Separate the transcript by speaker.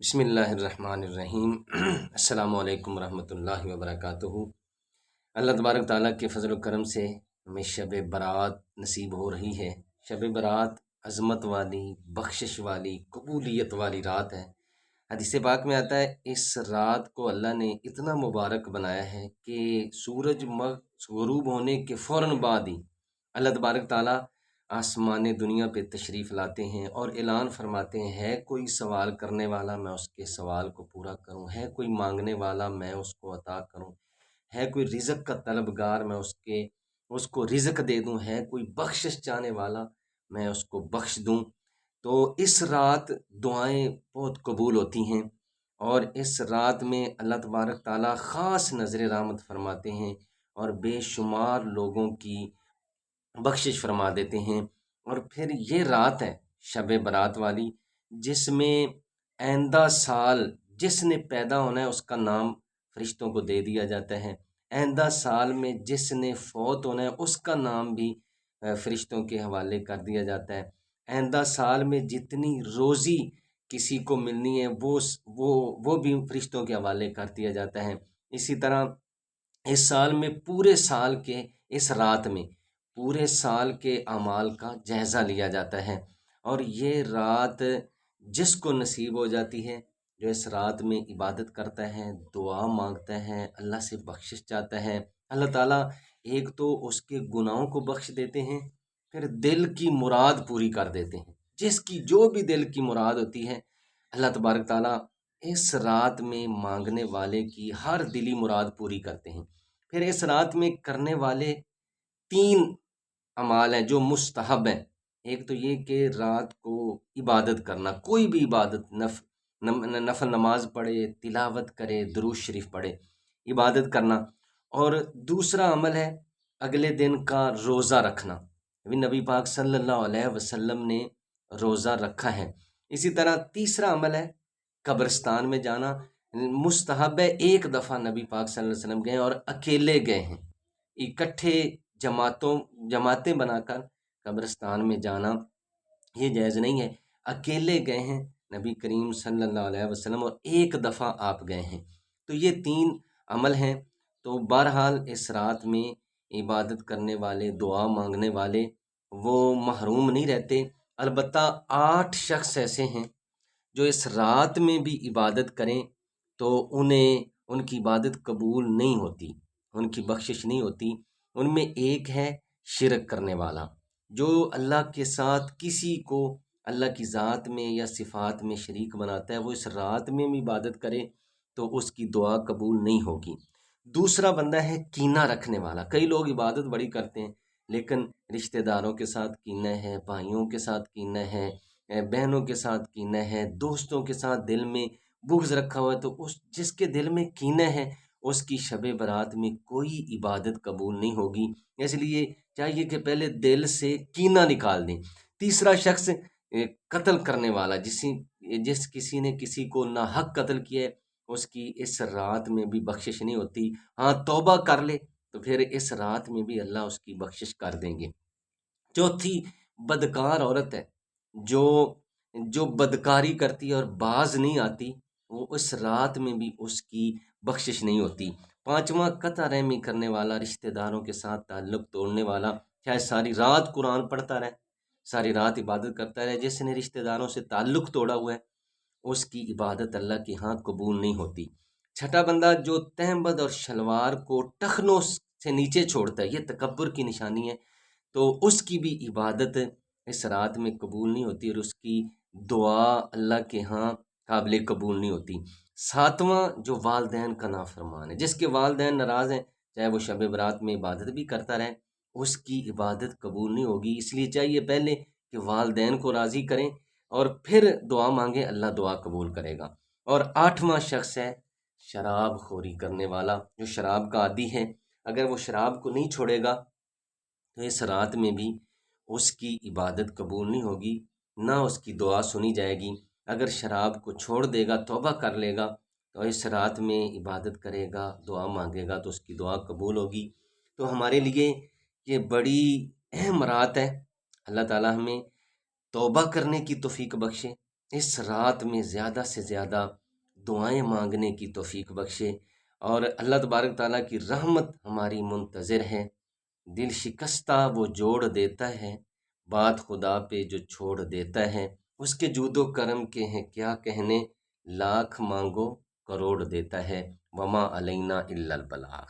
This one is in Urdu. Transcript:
Speaker 1: بسم اللہ الرحمن الرحیم السلام علیکم ورحمۃ اللہ وبرکاتہ۔ اللہ تبارک تعالیٰ کے فضل و کرم سے ہمیں شب برات نصیب ہو رہی ہے۔ شب برات عظمت والی، بخشش والی، قبولیت والی رات ہے۔ حدیث پاک میں آتا ہے اس رات کو اللہ نے اتنا مبارک بنایا ہے کہ سورج غروب ہونے کے فوراً بعد ہی اللہ تبارک تعالیٰ آسمان دنیا پہ تشریف لاتے ہیں اور اعلان فرماتے ہیں، ہے کوئی سوال کرنے والا میں اس کے سوال کو پورا کروں، ہے کوئی مانگنے والا میں اس کو عطا کروں، ہے کوئی رزق کا طلبگار میں اس کو رزق دے دوں، ہے کوئی بخشش چاہنے والا میں اس کو بخش دوں۔ تو اس رات دعائیں بہت قبول ہوتی ہیں، اور اس رات میں اللہ تبارک تعالیٰ خاص نظر رحمت فرماتے ہیں اور بے شمار لوگوں کی بخشش فرما دیتے ہیں۔ اور پھر یہ رات ہے شب برات والی، جس میں آئندہ سال جس نے پیدا ہونا ہے اس کا نام فرشتوں کو دے دیا جاتا ہے، آئندہ سال میں جس نے فوت ہونا ہے اس کا نام بھی فرشتوں کے حوالے کر دیا جاتا ہے، آئندہ سال میں جتنی روزی کسی کو ملنی ہے وہ بھی فرشتوں کے حوالے کر دیا جاتا ہے۔ اسی طرح اس سال میں پورے سال کے اس رات میں پورے سال کے اعمال کا جائزہ لیا جاتا ہے، اور یہ رات جس کو نصیب ہو جاتی ہے، جو اس رات میں عبادت کرتا ہے، دعا مانگتا ہے، اللہ سے بخشش چاہتا ہے، اللہ تعالیٰ ایک تو اس کے گناہوں کو بخش دیتے ہیں، پھر دل کی مراد پوری کر دیتے ہیں۔ جس کی جو بھی دل کی مراد ہوتی ہے، اللہ تبارک تعالیٰ اس رات میں مانگنے والے کی ہر دلی مراد پوری کرتے ہیں۔ پھر اس رات میں کرنے والے 3 اعمال ہیں جو مستحب ہیں۔ ایک تو یہ کہ رات کو عبادت کرنا، کوئی بھی عبادت، نفل نماز پڑھے، تلاوت کرے، درود شریف پڑھے، عبادت کرنا۔ اور دوسرا عمل ہے اگلے دن کا روزہ رکھنا، نبی پاک صلی اللہ علیہ وسلم نے روزہ رکھا ہے۔ اسی طرح تیسرا عمل ہے قبرستان میں جانا، مستحب ہے، ایک دفعہ نبی پاک صلی اللہ علیہ وسلم گئے اور اکیلے گئے ہیں، اکٹھے جماعتیں بنا کر قبرستان میں جانا یہ جائز نہیں ہے، اکیلے گئے ہیں نبی کریم صلی اللہ علیہ وسلم اور ایک دفعہ آپ گئے ہیں۔ تو یہ 3 عمل ہیں۔ تو بہرحال اس رات میں عبادت کرنے والے، دعا مانگنے والے وہ محروم نہیں رہتے۔ البتہ 8 شخص ایسے ہیں جو اس رات میں بھی عبادت کریں تو ان کی عبادت قبول نہیں ہوتی، ان کی بخشش نہیں ہوتی۔ ان میں ایک ہے شرک کرنے والا، جو اللہ کے ساتھ کسی کو اللہ کی ذات میں یا صفات میں شریک بناتا ہے، وہ اس رات میں بھی عبادت کرے تو اس کی دعا قبول نہیں ہوگی۔ دوسرا بندہ ہے کینہ رکھنے والا۔ کئی لوگ عبادت بڑی کرتے ہیں لیکن رشتہ داروں کے ساتھ کینہ ہے، بھائیوں کے ساتھ کینہ ہے، بہنوں کے ساتھ کینہ ہے، دوستوں کے ساتھ دل میں بغض رکھا ہوا ہے، تو جس کے دل میں کینہ ہے اس کی شب برات میں کوئی عبادت قبول نہیں ہوگی۔ اس لیے چاہیے کہ پہلے دل سے کینہ نکال دیں۔ تیسرا شخص قتل کرنے والا، جس کسی نے کسی کو ناحق قتل کیا ہے اس کی اس رات میں بھی بخشش نہیں ہوتی۔ ہاں توبہ کر لے تو پھر اس رات میں بھی اللہ اس کی بخشش کر دیں گے۔ چوتھی بدکار عورت ہے، جو بدکاری کرتی ہے اور باز نہیں آتی، وہ اس رات میں بھی اس کی بخشش نہیں ہوتی۔ پانچواں قطع رحمی کرنے والا، رشتہ داروں کے ساتھ تعلق توڑنے والا، چاہے ساری رات قرآن پڑھتا رہے، ساری رات عبادت کرتا رہے، جس نے رشتہ داروں سے تعلق توڑا ہوا ہے اس کی عبادت اللہ کے ہاں قبول نہیں ہوتی۔ چھٹا بندہ جو تہمد اور شلوار کو ٹخنوں سے نیچے چھوڑتا ہے، یہ تکبر کی نشانی ہے، تو اس کی بھی عبادت اس رات میں قبول نہیں ہوتی اور اس کی دعا اللہ کے ہاں قابل قبول نہیں ہوتی۔ ساتواں جو والدین کا نافرمان ہے، جس کے والدین ناراض ہیں، چاہے وہ شب برات میں عبادت بھی کرتا رہے، اس کی عبادت قبول نہیں ہوگی۔ اس لیے چاہیے پہلے کہ والدین کو راضی کریں اور پھر دعا مانگیں، اللہ دعا قبول کرے گا۔ اور 8واں شخص ہے شراب خوری کرنے والا، جو شراب کا عادی ہے، اگر وہ شراب کو نہیں چھوڑے گا تو اس رات میں بھی اس کی عبادت قبول نہیں ہوگی، نہ اس کی دعا سنی جائے گی۔ اگر شراب کو چھوڑ دے گا، توبہ کر لے گا تو اس رات میں عبادت کرے گا، دعا مانگے گا تو اس کی دعا قبول ہوگی۔ تو ہمارے لیے یہ بڑی اہم رات ہے۔ اللہ تعالیٰ ہمیں توبہ کرنے کی توفیق بخشے، اس رات میں زیادہ سے زیادہ دعائیں مانگنے کی توفیق بخشے، اور اللہ تبارک تعالیٰ کی رحمت ہماری منتظر ہے۔ دل شکستہ وہ جوڑ دیتا ہے، بات خدا پہ جو چھوڑ دیتا ہے، اس کے جود و کرم کے ہیں کیا کہنے، لاکھ مانگو کروڑ دیتا ہے، وما علینا الا البلاغ۔